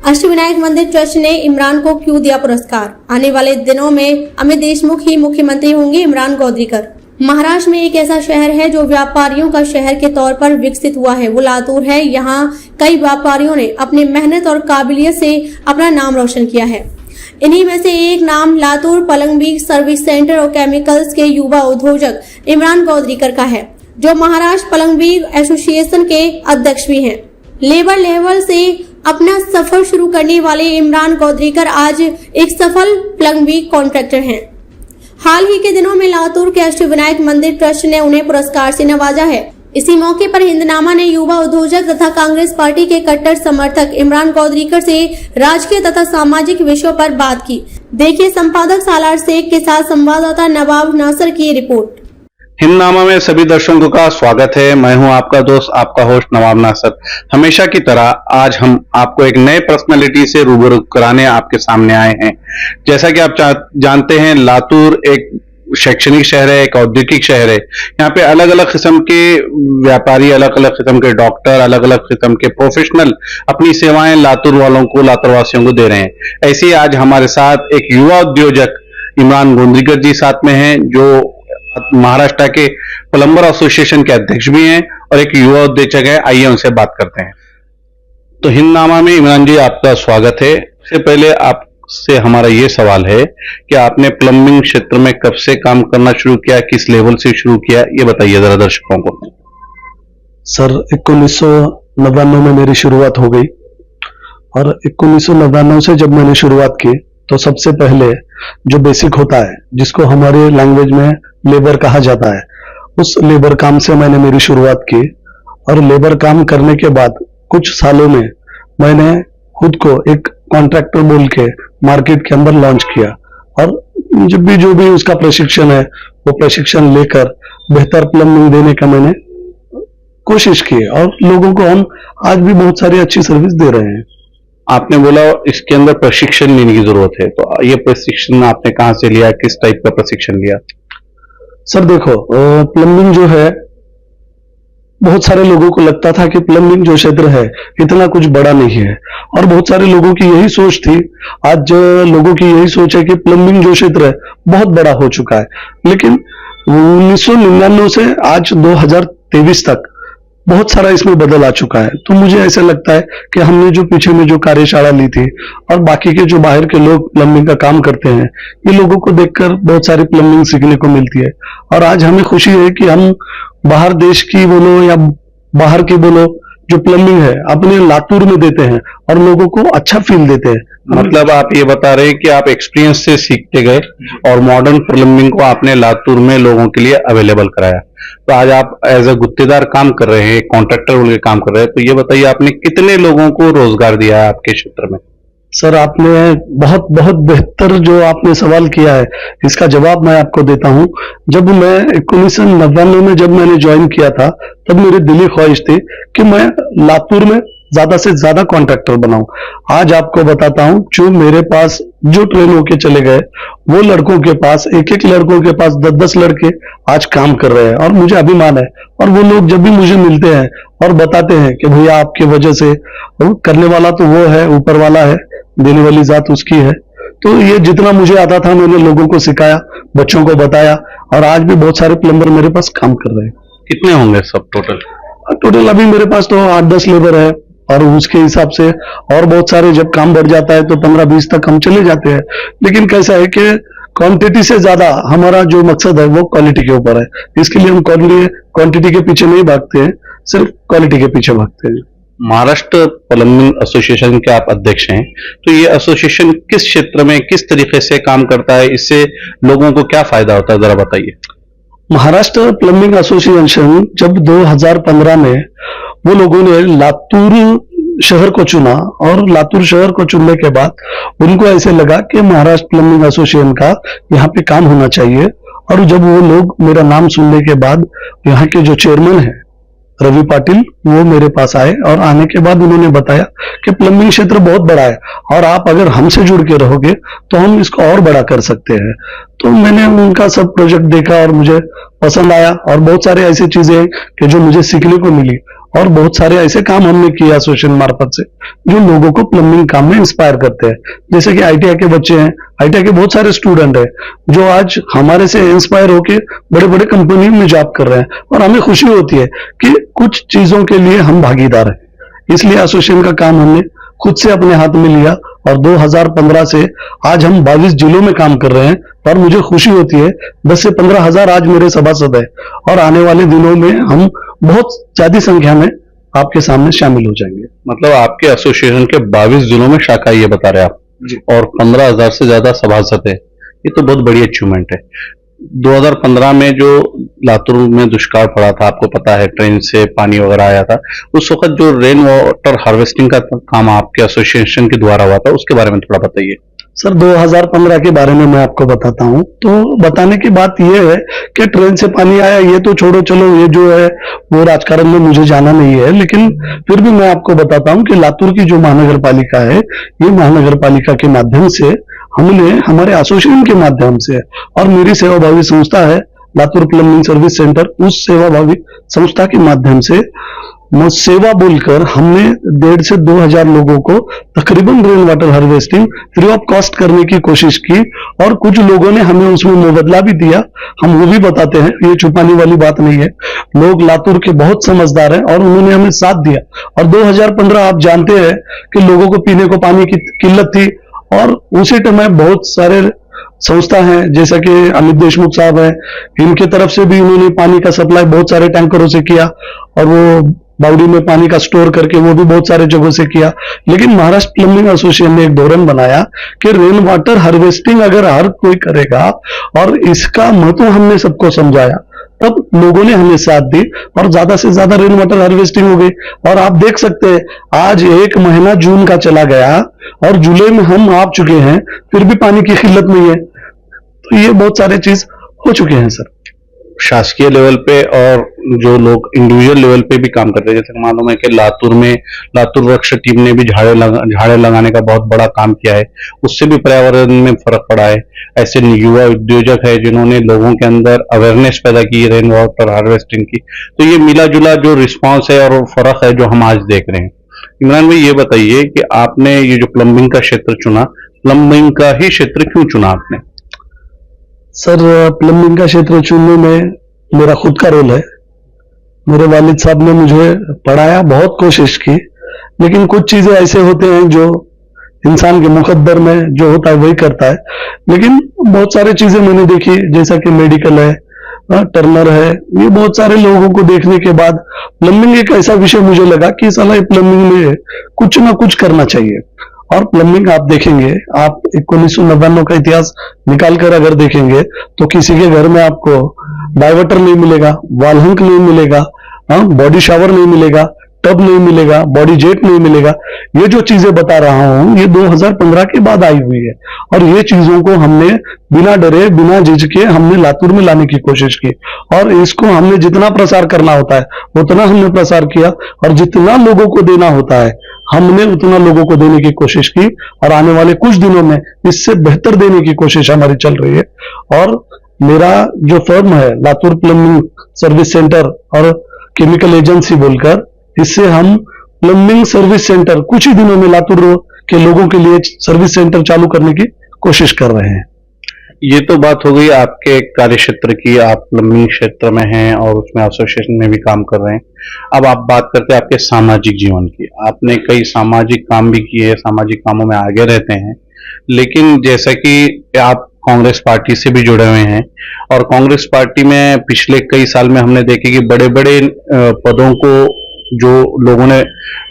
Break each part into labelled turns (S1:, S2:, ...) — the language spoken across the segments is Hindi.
S1: अष्टविनायक मंदिर ट्रस्ट ने इमरान को क्यों दिया पुरस्कार? आने वाले दिनों में अमित देशमुख ही मुख्यमंत्री होंगे। इमरान गौदरीकर। महाराष्ट्र में एक ऐसा शहर है जो व्यापारियों का शहर के तौर पर विकसित हुआ है, वो लातूर है। यहाँ कई व्यापारियों ने अपनी मेहनत और काबिलियत से अपना नाम रोशन किया है। इन्हीं में से एक नाम लातूर प्लम्बिंग सर्विस सेंटर और केमिकल्स के युवा उद्योजक इमरान गौदरीकर का है, जो महाराष्ट्र प्लम्बिंग एसोसिएशन के अध्यक्ष भी हैं। लेबर लेवल से अपना सफर शुरू करने वाले इमरान गौदरीकर आज एक सफल प्लम्बिंग कॉन्ट्रैक्टर हैं। हाल ही के दिनों में लातूर के अष्टविनायक मंदिर ट्रस्ट ने उन्हें पुरस्कार से नवाजा है। इसी मौके पर हिंदनामा ने युवा उद्योजक तथा कांग्रेस पार्टी के कट्टर समर्थक इमरान गौदरीकर से राजकीय तथा सामाजिक विषयों पर बात की। देखिए संपादक सालार शेख के साथ संवाददाता नवाब नासर की रिपोर्ट।
S2: हिंदनामा में सभी दर्शकों का स्वागत है। मैं हूं आपका दोस्त, आपका होस्ट नवाब नासर। हमेशा की तरह आज हम आपको एक नए पर्सनालिटी से रूबरू कराने आपके सामने आए हैं। जैसा कि आप जानते हैं, लातूर एक शैक्षणिक शहर है, एक औद्योगिक शहर है। यहाँ पे अलग अलग किस्म के व्यापारी, अलग अलग किस्म के डॉक्टर, अलग अलग किस्म के प्रोफेशनल अपनी सेवाएं लातूर वालों को, लातूर वासियों को दे रहे हैं। ऐसे ही आज हमारे साथ एक युवा उद्योजक इमरान गौदरीकर जी साथ में हैं, जो महाराष्ट्र के प्लम्बर एसोसिएशन के अध्यक्ष भी हैं और एक युवा उद्योजक है। आइए उनसे बात करते हैं। तो हिंदनामा में इमरान जी आपका स्वागत है। सबसे पहले आपसे हमारा ये सवाल है कि आपने प्लम्बिंग क्षेत्र में कब से काम करना शुरू किया, किस लेवल से शुरू किया, ये बताइए जरा दर्शकों को।
S3: सर 1999 में मेरी शुरुआत हो गई और 1999 से जब मैंने शुरुआत की तो सबसे पहले जो बेसिक होता है, जिसको हमारे लैंग्वेज में लेबर कहा जाता है, उस लेबर काम से मैंने मेरी शुरुआत की। और लेबर काम करने के बाद कुछ सालों में मैंने खुद को एक कॉन्ट्रैक्टर बोल के मार्केट के अंदर लॉन्च किया। और जो भी उसका प्रशिक्षण है, वो प्रशिक्षण लेकर बेहतर प्लम्बिंग देने का मैंने कोशिश की और लोगों को हम आज भी बहुत सारी अच्छी सर्विस दे रहे हैं।
S2: आपने बोला इसके अंदर प्रशिक्षण लेने की जरूरत है, तो ये प्रशिक्षण आपने कहां से लिया, किस टाइप का प्रशिक्षण लिया?
S3: सर देखो, प्लम्बिंग जो है, बहुत सारे लोगों को लगता था कि प्लम्बिंग जो क्षेत्र है इतना कुछ बड़ा नहीं है और बहुत सारे लोगों की यही सोच थी। आज लोगों की यही सोच है कि प्लम्बिंग जो क्षेत्र है बहुत बड़ा हो चुका है। लेकिन 1999 से आज 2023 तक बहुत सारा इसमें बदल आ चुका है। तो मुझे ऐसा लगता है कि हमने जो पीछे में जो कार्यशाला ली थी और बाकी के जो बाहर के लोग प्लम्बिंग का काम करते हैं, ये लोगों को देखकर बहुत सारी प्लम्बिंग सीखने को मिलती है। और आज हमें खुशी है कि हम बाहर देश की बोलो या बाहर की बोलो, जो प्लम्बिंग है अपने लातूर में देते हैं और लोगों को अच्छा फील देते हैं।
S2: मतलब आप ये बता रहे हैं कि आप एक्सपीरियंस से सीखते गए और मॉडर्न प्लम्बिंग को आपने लातूर में लोगों के लिए अवेलेबल कराया। तो आज आप एज अ गुत्तेदार काम कर रहे हैं, कॉन्ट्रैक्टर बोल के काम कर रहे हैं। तो ये बताइए, आपने कितने लोगों को रोजगार दिया है आपके क्षेत्र में?
S3: सर आपने बहुत बहुत बेहतर जो आपने सवाल किया है, इसका जवाब मैं आपको देता हूं। जब मैं 1999 में जब मैंने ज्वाइन किया था, तब मेरी दिली ख्वाहिश थी कि मैं लातूर में ज्यादा से ज्यादा कॉन्ट्रैक्टर बनाऊं। आज आपको बताता हूं, जो मेरे पास जो ट्रेन होके चले गए, वो लड़कों के पास, एक एक लड़कों के पास 10-10 लड़के आज काम कर रहे हैं और मुझे अभिमान है। और वो लोग जब भी मुझे मिलते हैं और बताते हैं कि भैया आपकी वजह से, करने वाला तो वो है, ऊपर वाला है, देने वाली जात उसकी है। तो ये जितना मुझे आता था मैंने लोगों को सिखाया, बच्चों को बताया और आज भी बहुत सारे प्लम्बर मेरे पास काम कर रहे हैं।
S2: कितने होंगे सब टोटल?
S3: टोटल अभी मेरे पास तो 8-10 लेबर है और उसके हिसाब से और बहुत सारे, जब काम बढ़ जाता है तो 15-20 तक हम चले जाते हैं। लेकिन कैसा है कि क्वांटिटी से ज्यादा हमारा जो मकसद है वो क्वालिटी के ऊपर है। इसके लिए हम क्वांटिटी के पीछे नहीं भागते हैं, सिर्फ क्वालिटी के पीछे भागते हैं।
S2: महाराष्ट्र प्लम्बिंग एसोसिएशन के आप अध्यक्ष हैं, तो ये एसोसिएशन किस क्षेत्र में किस तरीके से काम करता है, इससे लोगों को क्या फायदा होता है, जरा बताइए।
S3: महाराष्ट्र प्लम्बिंग एसोसिएशन जब 2015 में वो लोगों ने लातूर शहर को चुना और लातूर शहर को चुनने के बाद उनको ऐसे लगा कि महाराष्ट्र प्लम्बिंग एसोसिएशन का यहाँ पे काम होना चाहिए। और जब वो लोग मेरा नाम सुनने के बाद, यहाँ के जो चेयरमैन है रवि पाटिल, वो मेरे पास आए और आने के बाद उन्होंने बताया कि प्लम्बिंग क्षेत्र बहुत बड़ा है और आप अगर हमसे जुड़ के रहोगे तो हम इसको और बड़ा कर सकते हैं। तो मैंने उनका सब प्रोजेक्ट देखा और मुझे पसंद आया और बहुत सारे ऐसी चीजें कि जो मुझे सीखने को मिली और बहुत सारे ऐसे काम हमने किए एसोसिएशन मार्फत से जो लोगों को प्लम्बिंग काम में इंस्पायर करते हैं। जैसे कि आईटीआई के बच्चे हैं, आईटीआई के बहुत सारे स्टूडेंट हैं जो आज हमारे से इंस्पायर होके बड़े बड़े कंपनी में जॉब कर रहे हैं, और हमें खुशी होती है कि कुछ चीजों के लिए हम भागीदार हैं। इसलिए एसोसिएशन का काम हमने खुद से अपने हाथ में लिया और 2015 से आज हम 22 जिलों में काम कर रहे हैं, और मुझे खुशी होती है 10 से 15 हजार आज मेरे सभासद है, और आने वाले दिनों में हम बहुत ज्यादा संख्या में आपके सामने शामिल हो जाएंगे।
S2: मतलब आपके एसोसिएशन के 22 जिलों में शाखा, ये बता रहे हैं आप, और 15,000 से ज्यादा सभासद है, ये तो बहुत बड़ी अचीवमेंट है। 2015 में जो लातूर में दुष्काल पड़ा था, आपको पता है, ट्रेन से पानी वगैरह आया था, उस वक्त जो रेन वाटर हार्वेस्टिंग का काम आपके एसोसिएशन के द्वारा हुआ था, उसके बारे में थोड़ा बताइए।
S3: सर 2015 के बारे में मैं आपको बताता हूं। तो बताने की बात यह है कि ट्रेन से पानी आया ये तो छोड़ो, चलो ये जो है वो राजकारण में मुझे जाना नहीं है, लेकिन फिर भी मैं आपको बताता हूं कि लातूर की जो महानगर पालिका है, ये महानगर पालिका के माध्यम से हमने हमारे एसोसिएशन के माध्यम से, और मेरी सेवाभावी संस्था है लातूर प्लम्बिंग सर्विस सेंटर, उस सेवाभावी संस्था के माध्यम से सेवा बोलकर हमने 1,500 से 2,000 लोगों को तकरीबन rain water harvesting free of cost करने की कोशिश की, और कुछ लोगों ने हमें उसमें मुबादला भी दिया। हम वो भी बताते हैं, ये छुपाने वाली बात नहीं है। लोग लातूर के बहुत समझदार हैं और उन्होंने हमें साथ दिया। और 2015 आप जानते हैं कि लोगों को पीने को पानी की किल्लत थी, और उसी टाइम में बहुत सारे संस्था हैं जैसा कि अमित देशमुख साहब हैं, इनके तरफ से भी उन्होंने पानी का सप्लाई बहुत सारे टैंकरों से किया, और वो बावड़ी में पानी का स्टोर करके वो भी बहुत सारे जगहों से किया। लेकिन महाराष्ट्र प्लम्बिंग एसोसिएशन ने एक धोरण बनाया कि रेन वाटर हार्वेस्टिंग अगर हर कोई करेगा, और इसका महत्व हमने सबको समझाया, तब लोगों ने हमें साथ दी और ज्यादा से ज्यादा रेन वाटर हार्वेस्टिंग हो गई। और आप देख सकते हैं आज 1 महीना जून का चला गया और जुलाई में हम आ चुके हैं, फिर भी पानी की किल्लत नहीं है। तो ये बहुत सारे चीज हो चुके हैं सर।
S2: शासकीय लेवल पे और जो लोग इंडिविजुअल लेवल पे भी काम करते हैं, जैसे मालूम है कि लातूर में लातूर वृक्ष टीम ने भी झाड़े लगाने का बहुत बड़ा काम किया है, उससे भी पर्यावरण में फर्क पड़ा है। ऐसे युवा उद्योजक है जिन्होंने लोगों के अंदर अवेयरनेस पैदा की रेन वाटर हार्वेस्टिंग की। तो ये मिला जुला जो रिस्पॉन्स है और फर्क है जो हम आज देख रहे हैं। इमरान भाई, ये बताइए कि आपने ये जो प्लम्बिंग का क्षेत्र चुना, प्लम्बिंग का ही क्षेत्र क्यों चुना आपने?
S3: सर प्लम्बिंग का क्षेत्र चुनने में मेरा खुद का रोल है। मेरे वालिद साहब ने मुझे पढ़ाया, बहुत कोशिश की, लेकिन कुछ चीजें ऐसे होते हैं जो इंसान के मुकद्दर में जो होता है वही करता है। लेकिन बहुत सारी चीजें मैंने देखी, जैसा कि मेडिकल है, टर्नर है, ये बहुत सारे लोगों को देखने के बाद प्लम्बिंग एक ऐसा विषय मुझे लगा कि साला प्लम्बिंग में कुछ ना कुछ करना चाहिए। और प्लम्बिंग आप देखेंगे, आप 1999 का इतिहास निकाल कर अगर देखेंगे तो किसी के घर में आपको डाइवर्टर नहीं मिलेगा, वॉल हंक नहीं मिलेगा, बॉडी शावर नहीं मिलेगा, टब नहीं मिलेगा, बॉडी जेट नहीं मिलेगा। ये जो चीजें बता रहा हूं ये 2015 के बाद आई हुई है, और ये चीजों को हमने बिना डरे बिना झिझके हमने लातूर में लाने की कोशिश की, और इसको हमने जितना प्रसार करना होता है उतना हमने प्रसार किया, और जितना लोगों को देना होता है हमने उतना लोगों को देने की कोशिश की, और आने वाले कुछ दिनों में इससे बेहतर देने की कोशिश हमारी चल रही है। और मेरा जो फर्म है लातूर प्लम्बिंग सर्विस सेंटर और केमिकल एजेंसी बोलकर, इससे हम प्लम्बिंग सर्विस सेंटर कुछ ही दिनों में लातूर के लोगों के लिए सर्विस सेंटर चालू करने की कोशिश कर रहे हैं।
S2: ये तो बात हो गई आपके कार्य क्षेत्र की, आप प्लम्बिंग क्षेत्र में हैं और उसमें एसोसिएशन में भी काम कर रहे हैं। अब आप बात करते हैं आपके सामाजिक जीवन की। आपने कई सामाजिक काम भी किए, सामाजिक कामों में आगे रहते हैं, लेकिन जैसा कि आप कांग्रेस पार्टी से भी जुड़े हुए हैं, और कांग्रेस पार्टी में पिछले कई साल में हमने देखे कि बड़े बड़े पदों को जो लोगों ने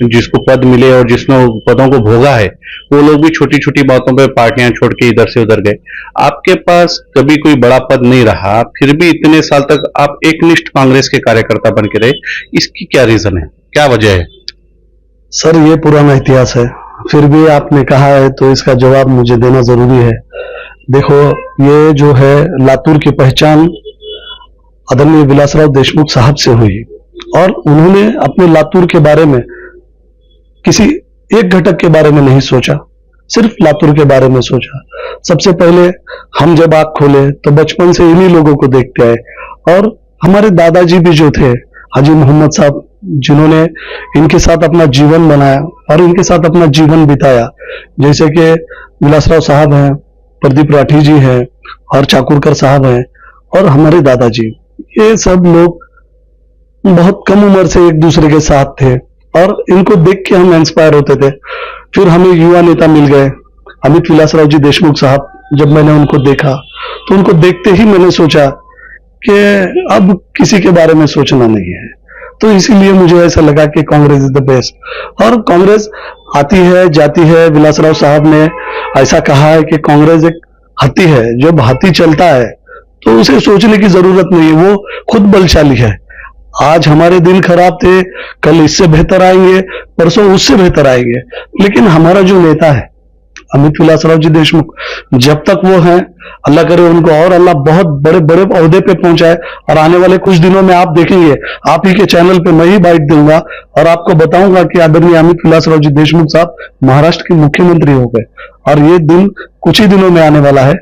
S2: जिसको पद मिले और जिसने पदों को भोगा है, वो लोग भी छोटी छोटी बातों पे पार्टियां छोड़ के इधर से उधर गए। आपके पास कभी कोई बड़ा पद नहीं रहा, फिर भी इतने साल तक आप एकनिष्ठ कांग्रेस के कार्यकर्ता बन के रहे, इसकी क्या रीजन है, क्या वजह है?
S3: सर ये पुराना इतिहास है, फिर भी आपने कहा है तो इसका जवाब मुझे देना जरूरी है। देखो, ये जो है लातूर की पहचान आदरणीय विलासराव देशमुख साहब से हुई, और उन्होंने अपने लातूर के बारे में किसी एक घटक के बारे में नहीं सोचा, सिर्फ लातूर के बारे में सोचा। सबसे पहले हम जब आंख खोले तो बचपन से इन्हीं लोगों को देखते आए, और हमारे दादाजी भी जो थे हाजी मोहम्मद साहब जिन्होंने इनके साथ अपना जीवन बनाया और इनके साथ अपना जीवन बिताया, जैसे कि विलासराव साहब हैं, प्रदीप राठी जी हैं और चाकुरकर साहब हैं और हमारे दादाजी, ये सब लोग बहुत कम उम्र से एक दूसरे के साथ थे और इनको देख के हम इंस्पायर होते थे। फिर हमें युवा नेता मिल गए अमित विलासराव जी देशमुख साहब। जब मैंने उनको देखा तो उनको देखते ही मैंने सोचा कि अब किसी के बारे में सोचना नहीं है, तो इसीलिए मुझे ऐसा लगा कि कांग्रेस इज द बेस्ट। और कांग्रेस आती है जाती है। विलासराव साहब ने ऐसा कहा है कि कांग्रेस एक हाथी है, जब हाथी चलता है तो उसे सोचने की जरूरत नहीं है, वो खुद बलशाली है। आज हमारे दिन खराब थे, कल इससे बेहतर आएंगे, परसों उससे बेहतर आएंगे, लेकिन हमारा जो नेता है अमित विलासराव जी देशमुख, जब तक वो हैं, अल्लाह करे उनको और अल्लाह बहुत बड़े बड़े ओहदे पे पहुंचाए। और आने वाले कुछ दिनों में आप देखेंगे, आप ही के चैनल पे मैं ही बाइट दूंगा और आपको बताऊंगा कि आदरणीय अमित विलासराव जी देशमुख साहब महाराष्ट्र के मुख्यमंत्री हो गए और ये दिन कुछ ही दिनों में आने वाला है।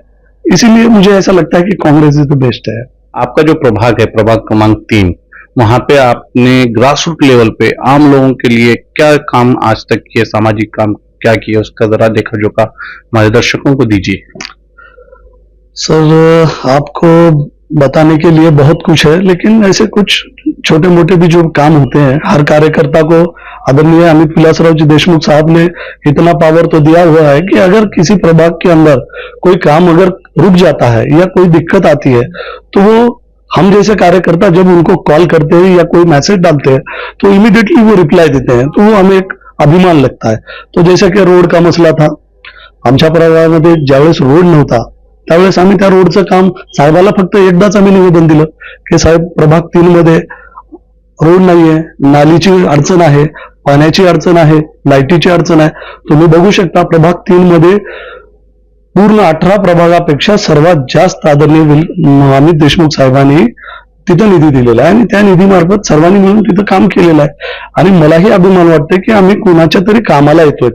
S3: इसीलिए मुझे ऐसा लगता है कि कांग्रेस इज द बेस्ट है।
S2: आपका जो प्रभाग है, प्रभाग क्रमांक 3, वहां पे आपने ग्रास रूट लेवल पे आम लोगों के लिए क्या काम आज तक किए, सामाजिक काम क्या किए, उसका जरा देखा जोखा हमारे दर्शकों को दीजिए।
S3: सर, आपको बताने के लिए बहुत कुछ है, लेकिन ऐसे कुछ छोटे मोटे भी जो काम होते हैं, हर कार्यकर्ता को आदरणीय अमित विलासराव जी देशमुख साहब ने इतना पावर तो दिया हुआ है कि अगर किसी प्रभाग के अंदर कोई काम अगर रुक जाता है या कोई दिक्कत आती है तो वो हम जैसे कार्यकर्ता जब उनको कॉल करते हैं या कोई मैसेज डालते हैं तो इमीडिएटली वो रिप्लाई देते हैं, तो वो हमें एक अभिमान लगता है। तो जैसे की रोड का मसला था, आमच्या प्रभागामध्ये ज्यावेळेस रोड नव्हता त्यावेळेस आम्ही त्या रोडचं काम साहेबाला फक्त एकदाच आम्ही निवेदन दिलं की साहेब, प्रभाग 3 मध्ये रोड नाहीये, नालीची अडचण आहे, पाण्याची अडचण आहे, लाईटीची अडचण आहे। तुम्ही बघू शकता प्रभाग 3 मध्ये पूर्ण 18 प्रभागापेक्षा सर्वात जास्त आदरणीय अमित देशमुख साहेबांनी तिथं निधी दिलेला आहे आणि त्या निधीमार्फत सर्वांनी मिळून तिथं काम केलेलं आहे। आणि मलाही अभिमान वाटते की आम्ही कुणाच्या तरी कामाला येतोय,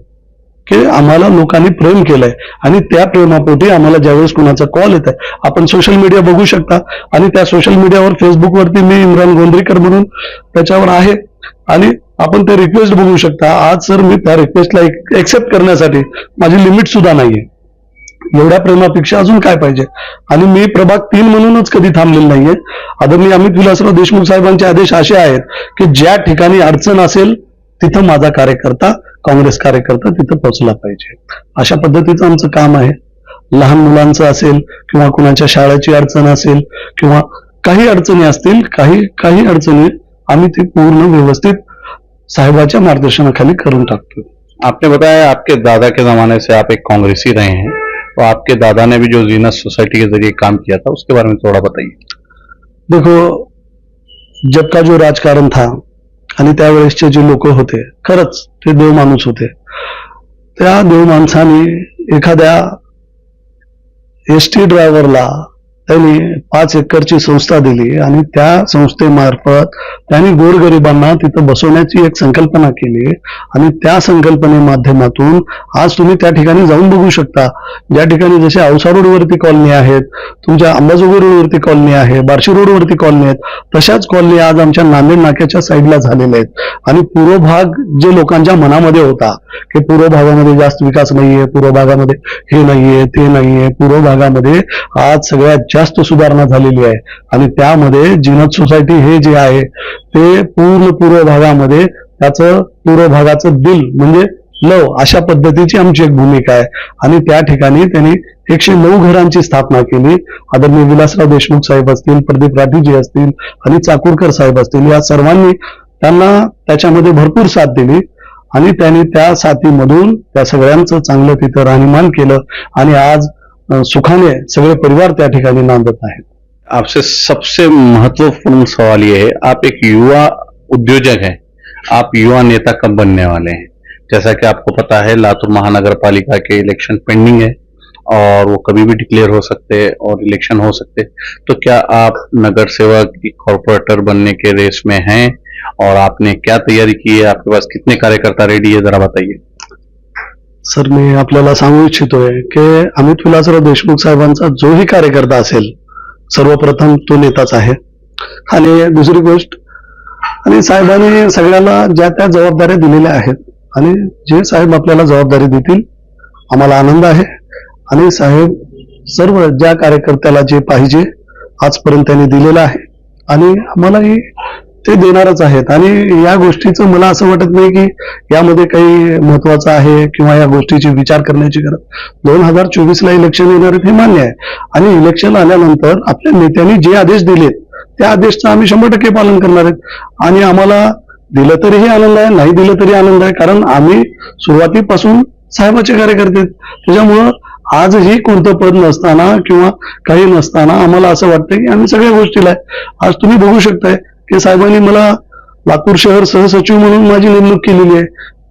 S3: की आम्हाला लोकांनी प्रेम केलंय आणि त्या प्रेमापोटी आम्हाला ज्यावेळेस कुणाचा कॉल येत आहे, आपण सोशल मीडिया बघू शकता आणि त्या सोशल मीडियावर फेसबुकवरती मी इम्रान गोंद्रीकर म्हणून त्याच्यावर आहे आणि आपण ते रिक्वेस्ट बघू शकता। आज सर मी त्या रिक्वेस्टला एक्सेप्ट करण्यासाठी माझी लिमिट सुद्धा नाहीये, एवढ्या प्रेमापेक्षा अजून काय पाहिजे। आणि मी प्रभाग 3 म्हणूनच कधी थांबलेलं नाहीये। आदरणीय अमित विलासराव देशमुख साहेबांचे आदेश असे आहेत की ज्या ठिकाणी अडचण असेल तिथं माझा कार्यकर्ता, काँग्रेस कार्यकर्ता तिथं पोहोचला पाहिजे, अशा पद्धतीचं आमचं काम आहे। लहान मुलांचं असेल किंवा कुणाच्या शाळेची अडचण असेल किंवा काही अडचणी असतील, काही अडचणी आम्ही ते पूर्ण व्यवस्थित साहेबाच्या मार्गदर्शनाखाली करून टाकतो।
S2: आपने बताया आपके दादा के जमाने से आप एक कांग्रेसी रहे हैं, तो आपके दादा ने भी जो जीनस सोसाइटी के जरिए काम किया था उसके बारे में थोड़ा बताइए।
S3: देखो, जब का जो राजकारण था आणि त्यावेळेसचे जे लोक होते, खरंच ते देव माणूस होते। त्या देव माणसाने एखाद्या एसटी ड्रायव्हरला त्यांनी 5 एकरची संस्था दिली आणि त्या संस्थेमार्फत त्यांनी गोरगरिबांना तिथं बसवण्याची एक संकल्पना केली आणि त्या संकल्पने माध्यमातून आज तुम्ही त्या ठिकाणी जाऊन बघू शकता। ज्या ठिकाणी जसे औसा रोडवरती कॉलनी आहेत, तुमच्या अंबाजोगाई रोडवरती कॉलनी आहे, बार्शी रोडवरती कॉलनी आहेत, तशाच कॉलनी आज आमच्या नांदेड नाक्याच्या साईडला झालेल्या आहेत। आणि पूर्व भाग जे लोकांच्या मनामध्ये होता की पूर्व भागामध्ये जास्त विकास नाहीये, पूर्व भागामध्ये हे नाहीये ते नाहीये, पूर्व भागामध्ये आज सगळ्यात जास्त सुधारणा झालेली आहे आणि त्यामध्ये जीनत सोसायटी हे जे आहे ते पूर्ण पूर्व भागामध्ये त्याचं पूर्व भागाचं दिल म्हणजे लव अशा पद्धतीची आमची एक भूमिका आहे। आणि त्या ठिकाणी त्यांनी 109 घरांची स्थापना केली। आदरणीय विलासराव देशमुख साहेब असतील, प्रदीप राठीजी असतील आणि चाकूरकर साहेब असतील, या सर्वांनी त्यांना त्याच्यामध्ये भरपूर साथ दिली आणि त्यांनी त्या साथीमधून त्या सगळ्यांचं चांगलं तिथं राहणीमान केलं आणि आज सुखाने सगळे परिवार त्या ठिकाणी नांदत आहेत।
S2: आपसे सबसे महत्वपूर्ण सवाल ये है, आप एक युवा उद्योजक हैं, आप युवा नेता कब बनने वाले हैं? जैसा कि आपको पता है लातूर महानगर पालिका के इलेक्शन पेंडिंग है और वो कभी भी डिक्लेयर हो सकते हैं और इलेक्शन हो सकते, तो क्या आप नगर सेवक कॉर्पोरेटर बनने के रेस में हैं और आपने क्या तैयारी की है? आपके पास कितने कार्यकर्ता रेडी है, जरा बताइए।
S3: सर, मी आपल्याला सांगू इच्छितोय की अमित विलासराव देशमुख साहेबांचा जोही कार्यकर्ता असेल, सर्वप्रथम तो नेताच आहे। आणि दुसरी गोष्ट, आणि साहेबांनी सगळ्याला ज्या त्या जबाबदाऱ्या दिलेल्या आहेत आणि जे साहेब आपल्याला जबाबदारी देतील आम्हाला आनंद आहे. आणि साहेब सर्व ज्या कार्यकर्त्याला जे पाहिजे आजपर्यंत त्यांनी दिलेलं आहे आणि आम्हालाही ते देणारच आहेत. आणि या गोष्टीचं मला असं वाटत नाही की यामध्ये काही महत्वाचं आहे किंवा या गोष्टीची विचार करण्याची गरज. 2024ला इलेक्शन येणार आहेत हे मान्य आहे आणि इलेक्शन आल्यानंतर आपल्या नेत्यांनी जे आदेश दिलेत त्या आदेशचं आम्ही 100% पालन करणार आहेत. आणि आम्हाला दिलं तरीही आनंद आहे, नाही दिलं तरी आनंद आहे, कारण आम्ही सुरुवातीपासून साहेबाचे कार्यकर्ते आहेत. त्याच्यामुळं आजही कोणतं पद नसताना किंवा काही नसताना आम्हाला असं वाटतं की आम्ही सगळ्या गोष्टीला आहे. आज तुम्ही बघू शकताय की साहेबांनी मला लातूर शहर सहसचिव म्हणून माझी नेमणूक केलेली आहे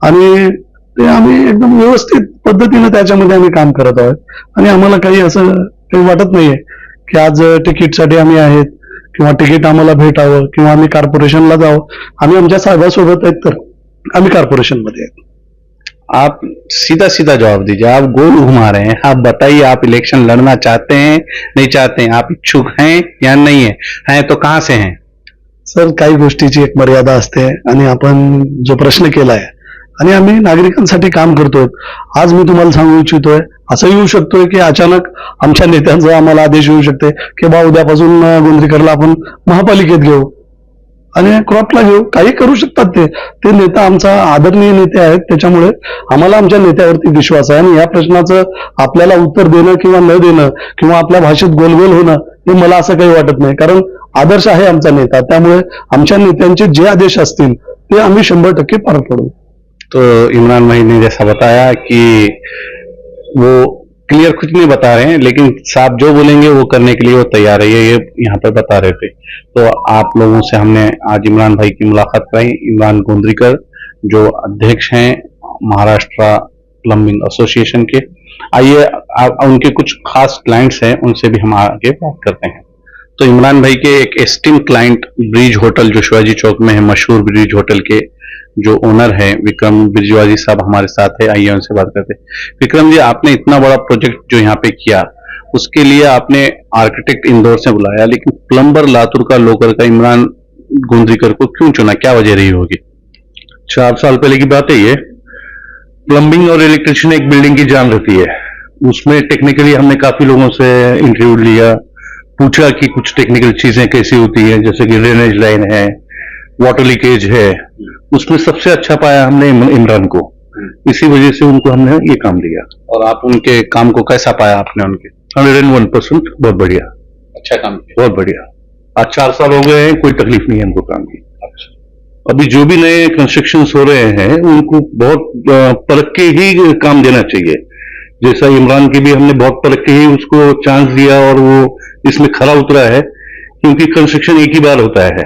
S3: आणि ते आम्ही एकदम व्यवस्थित पद्धतीने त्याच्यामध्ये आम्ही काम करत आहोत. आणि आम्हाला काही असं काही वाटत नाहीये की आज तिकीटसाठी आम्ही आहेत किंवा तिकीट आम्हाला भेटावं किंवा आम्ही कॉर्पोरेशनला जावं. आम्ही आमच्या साहेबासोबत आहेत तर आम्ही कॉर्पोरेशनमध्ये आहेत.
S2: आप सीधा सीधा जवाब दीजिए, आप गोल घुमा रहे हैं. आप बताइए, आप इलेक्शन लड़ना चाहते हैं, नहीं चाहते हैं, आप इच्छुक हैं या नहीं है? हैं तो कहां से हैं?
S3: सर काही गोष्टीची एक मर्यादा असते आणि आपण जो प्रश्न केलाय आणि आम्ही नागरिकांसाठी काम करतोय. आज मी तुम्हाला सांगू इच्छितोय असं येऊ शकतोय की अचानक आमच्या नेत्यांचा आम्हाला आदेश येऊ शकते की बा उद्यापासून गोंद्रीकरला आपण महापालिकेत घेऊ आणि क्रॉपला घेऊ. काही करू शकतात ते नेता आमचा आदरणीय नेते आहेत. त्याच्यामुळे आम्हाला आमच्या नेत्यावरती विश्वास आहे आणि या प्रश्नाचं आपल्याला उत्तर देणं किंवा न देणं किंवा आपल्या भाषेत गोलगोल होणं हे मला असं काही वाटत नाही, कारण आदर्श आहे आमचा नेता. त्यामुळे आमच्या नेत्यांचे जे आदेश असतील ते आम्ही 100% पार पडू.
S2: तो इमरान भाई ने जैसा बताया कि वो क्लियर कुछ नहीं बता रहे हैं, लेकिन साहब जो बोलेंगे वो करने के लिए वो तैयार है, ये यहाँ पर बता रहे थे. तो आप लोगों से हमने आज इमरान भाई की मुलाकात कराई. इमरान गोंद्रीकर जो अध्यक्ष हैं महाराष्ट्र प्लम्बिंग एसोसिएशन के. आइए उनके कुछ खास क्लाइंट्स हैं, उनसे भी हम आगे बात करते हैं. तो इमरान भाई के एक एस्टीम क्लाइंट ब्रिज होटल जो शिवाजी चौक में है, मशहूर ब्रिज होटल के जो ओनर है विक्रम बिरजवाजी साहब हमारे साथ है. आइए उनसे बात करते हैं. विक्रम जी, आपने इतना बड़ा प्रोजेक्ट जो यहाँ पे किया उसके लिए आपने आर्किटेक्ट इंदौर से बुलाया, लेकिन प्लम्बर लातूर का लोकल का इमरान गोंद्रीकर को क्यों चुना? क्या वजह रही होगी?
S4: 4 साल पहले की बात है ये. प्लम्बिंग और इलेक्ट्रिशियन एक बिल्डिंग की जान रहती है. उसमें टेक्निकली हमने काफी लोगों से इंटरव्यू लिया, पूछा कि कुछ टेक्निकल चीजें कैसी होती है, जैसे कि ड्रेनेज लाइन है, वाटर लीकेज है. उसमें सबसे अच्छा पाया हमने इमरान को. इसी वजह से उनको हमने ये काम दिया.
S2: और आप उनके काम को कैसा पाया आपने? उनके
S4: 101% बहुत बढ़िया,
S2: अच्छा काम किया.
S4: बहुत बढ़िया. आज 4 साल हो गए हैं, कोई तकलीफ नहीं है हमको काम की. अभी जो भी नए कंस्ट्रक्शन हो रहे हैं उनको बहुत परख के ही काम देना चाहिए. जैसा इमरान की भी हमने बहुत परख के ही उसको चांस दिया और वो इसमें खरा उतरा है, क्योंकि कंस्ट्रक्शन एक ही बार होता है,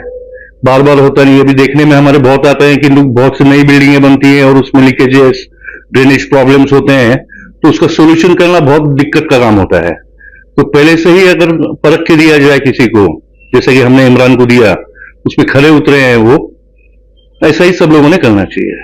S4: बार बार होता नहीं. अभी देखने में हमारे बहुत आता है कि लोग बहुत सी नई बिल्डिंगें बनती हैं और उसमें लीकेजेस, ड्रेनेज प्रॉब्लम्स होते हैं, तो उसका सोल्यूशन करना बहुत दिक्कत का काम होता है. तो पहले से ही अगर परख के दिया जाए किसी को, जैसे कि हमने इमरान को दिया, उसमें खरे उतरे हैं वो, ऐसा ही सब लोगों ने करना चाहिए.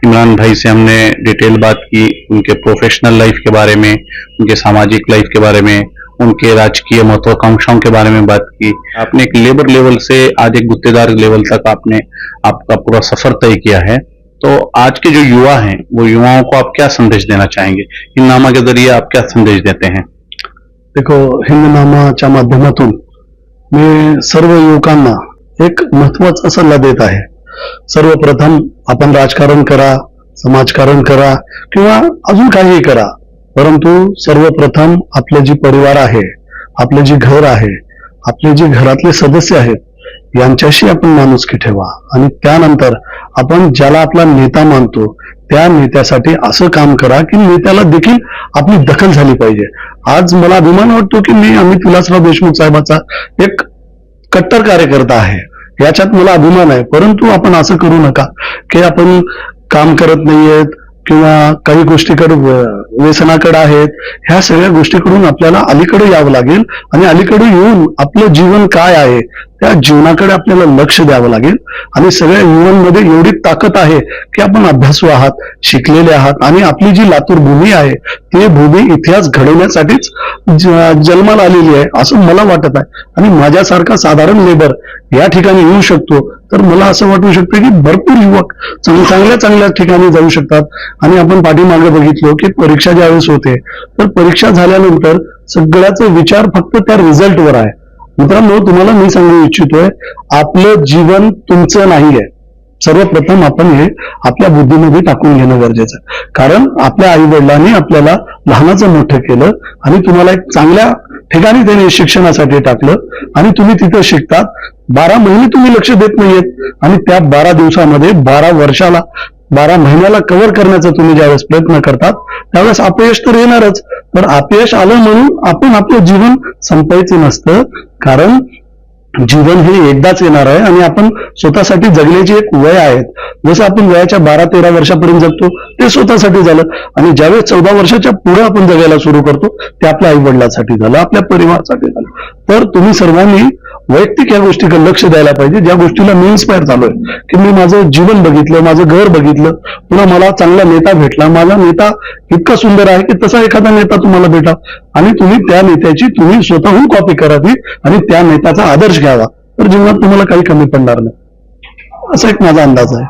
S2: इमरान भाई से हमने डिटेल बात की, उनके प्रोफेशनल लाइफ के बारे में, उनके सामाजिक लाइफ के बारे में, उनके राजकीय महत्वाकांक्षाओं के बारे में बात की. आपने एक लेबर लेवल से आज एक गुत्तेदार लेवल तक आपने आपका पूरा सफर तय किया है. तो आज के जो युवा हैं वो युवाओं को आप क्या संदेश देना चाहेंगे? हिंदनामा के जरिए आप क्या संदेश देते हैं?
S3: देखो, हिंदनामाच्या माध्यमातून मी सर्व युवकांना एक महत्वाचा सल्ला देत आहे. सर्वप्रथम आपण राजकारण करा, समाजकारण करा किंवा अजून काहीही करा, परंतु सर्वप्रथम आपले जी परिवार आहे, आपले जे घर आहे, आपले जे घरातले सदस्य आहेत यांच्याशी आपण माणुसकी ठेवा आणि त्यानंतर आपण ज्याला आपला नेता मानतो त्या नेत्यासाठी असं काम करा की नेत्याला देखील आपली दखल झाली पाहिजे. आज मला अभिमान वाटतो की मी अमित विलासराव देशमुख साहेबाचा एक कट्टर कार्यकर्ता आहे, याच्यात मला अभिमान आहे. परंतु आपण असं करू नका की आपण काम करत नाहीयेत किंवा काही गोष्टीकडे व्यसनाकडे आहेत. ह्या सगळ्या गोष्टीकडून आपल्याला अलीकडे यावं लागेल आणि अलीकडे येऊन आपलं जीवन काय आहे त्या जीवनाकडे आपल्याला लक्ष द्यावं लागेल. आणि सगळ्या युवांमध्ये एवढी ताकद आहे की आपण अभ्यासू आहात, शिकलेले आहात, आणि आपली जी लातूर भूमी आहे ती भूमी इतिहास घडवण्यासाठीच जन्माला आलेली आहे असं मला वाटत आहे. आणि माझ्यासारखा साधारण लेबर या ठिकाणी येऊ शकतो तर मला असं वाटू शकतं की भरपूर युवक चांगल्या ठिकाणी जाऊ शकतात. आणि आपण पाठीमागे बघितलो की परीक्षा ज्यावेळेस होते तर परीक्षा झाल्यानंतर सगळ्याचा विचार फक्त त्या रिझल्टवर आहे. मित्रांनो, तुम्हाला मी सांगू इच्छितोय, आपलं जीवन तुमचं नाहीये. सर्वप्रथम आपण हे आपल्या बुद्धीमध्ये टाकून घेणं गरजेचं आहे. कारण आपल्या आई वडिलांनी आपल्याला लहानाचं मोठं केलं आणि तुम्हाला एक चांगल्या ठिकाणी त्याने शिक्षणासाठी टाकलं आणि तुम्ही तिथं शिकतात. 12 महिने तुम्ही लक्ष देत नाहीयेत आणि त्या 12 दिवसामध्ये 12 महिन्याला कव्हर करण्याचा तुम्ही ज्यावेळेस प्रयत्न करतात त्यावेळेस अपयश तर येणारच. तर अपयश आलं म्हणून आपण आपलं जीवन संपायचं नसतं. कारण जीवन हे एकदाच येणार आहे आणि आपण स्वतःसाठी जगण्याची एक वय आहे. जसं आपण वयाच्या 12-13 वर्षापर्यंत जगतो ते स्वतःसाठी झालं आणि ज्यावेळेस 14 वर्षाच्या पुढे आपण जगायला सुरू करतो ते आपल्या आई वडिलांसाठी झालं, आपल्या परिवारासाठी झालं. तर तुम्ही सर्वांनी वैयक्तिक या गोष्टीकडे लक्ष द्यायला पाहिजे. ज्या गोष्टीला मी इन्स्पायर झालोय की मी माझं जीवन बघितलं, माझं घर बघितलं, पुन्हा मला चांगला नेता भेटला, माझा नेता इतका सुंदर आहे की तसा एखादा नेता तुम्हाला भेटा आणि तुम्ही त्या नेत्याची तुम्ही स्वतःहून कॉपी करावी आणि त्या नेत्याचा आदर्श घ्यावा तर जीवनात तुम्हाला काही कमी पडणार नाही, असा एक माझा अंदाज आहे.